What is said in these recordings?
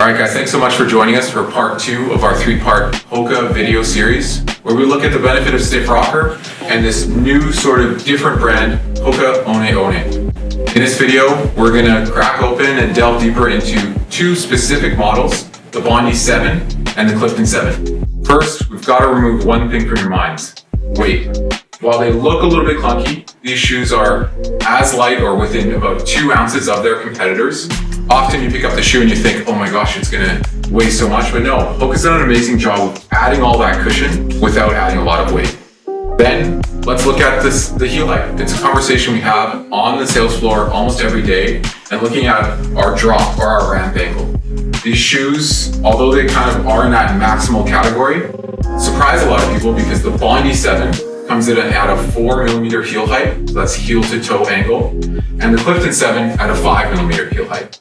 All right, guys, thanks so much for joining us for part 2 of our 3-part HOKA video series, where we look at the benefit of stiff rocker and this new sort of different brand, HOKA One One. In this video, we're gonna crack open and delve deeper into 2 specific models, the Bondi 7 and the Clifton 7. First, we've got to remove one thing from your minds: weight. While they look a little bit clunky, these shoes are as light or within about 2 ounces of their competitors. Often you pick up the shoe and you think, oh my gosh, it's gonna weigh so much, but no, HOKA's done an amazing job of adding all that cushion without adding a lot of weight. Then let's look at the heel height. It's a conversation we have on the sales floor almost every day, and looking at our drop or our ramp angle. These shoes, although they kind of are in that maximal category, surprise a lot of people because the Bondi 7 comes in at a 4mm heel height, so that's heel to toe angle, and the Clifton 7 at a 5mm heel height.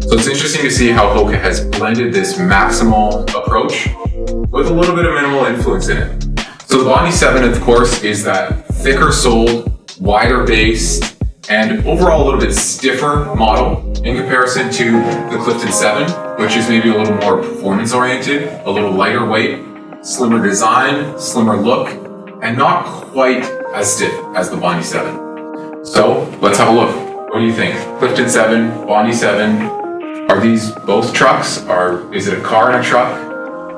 So it's interesting to see how HOKA has blended this maximal approach with a little bit of minimal influence in it. So the Bondi 7, of course, is that thicker soled, wider based, and overall a little bit stiffer model in comparison to the Clifton 7, which is maybe a little more performance oriented, a little lighter weight, slimmer design, slimmer look, and not quite as stiff as the Bondi 7. So let's have a look. What do you think? Clifton 7, Bondi 7, are these both trucks? Is it a car and a truck?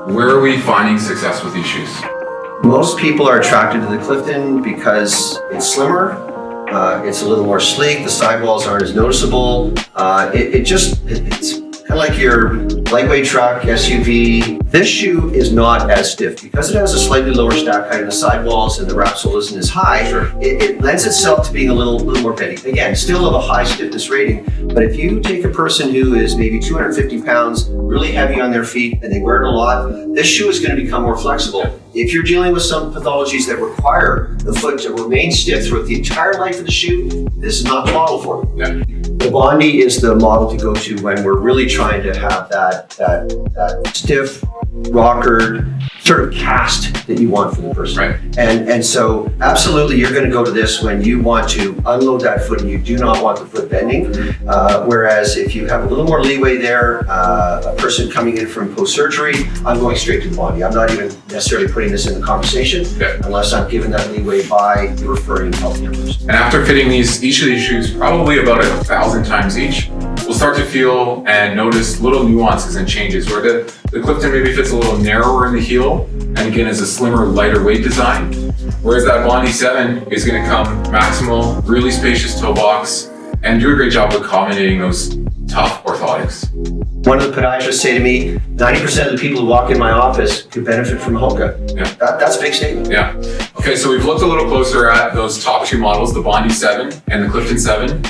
Where are we finding success with these shoes? Most people are attracted to the Clifton because it's slimmer, it's a little more sleek, the sidewalls aren't as noticeable. It's kind of like your lightweight truck, SUV. This shoe is not as stiff. Because it has a slightly lower stack height in the sidewalls and the wrap sole isn't as high, Sure. it lends itself to being a little more bendy. Again, still of a high stiffness rating, but if you take a person who is maybe 250 pounds, really heavy on their feet, and they wear it a lot, this shoe is going to become more flexible. If you're dealing with some pathologies that require the foot to remain stiff throughout the entire life of the shoe, this is not the model for you. Yeah. The Bondi is the model to go to when we're really trying to have that stiff, rocker sort of cast that you want for the person. Right. And so absolutely you're going to go to this when you want to unload that foot and you do not want the foot bending. Whereas if you have a little more leeway there, a person coming in from post-surgery, I'm going straight to the Bondi. I'm not even necessarily putting this in the conversation unless I'm given that leeway by the referring healthcare person. And after fitting each of these shoes probably about 1,000 times each, we'll start to feel and notice little nuances and changes where the Clifton maybe fits a little narrower in the heel, and again is a slimmer, lighter weight design, whereas that Bondi 7 is going to come maximal, really spacious toe box, and do a great job of accommodating those tough orthotics. One of the podiatrists say to me, 90% of the people who walk in my office could benefit from HOKA. Yeah. That's a big statement. Yeah. Okay, so we've looked a little closer at those top 2 models, the Bondi 7 and the Clifton 7.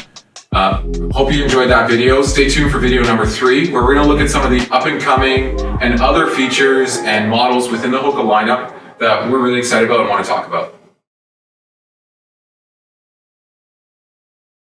Hope you enjoyed that video. Stay tuned for video number 3, where we're going to look at some of the up-and-coming and other features and models within the HOKA lineup that we're really excited about and want to talk about.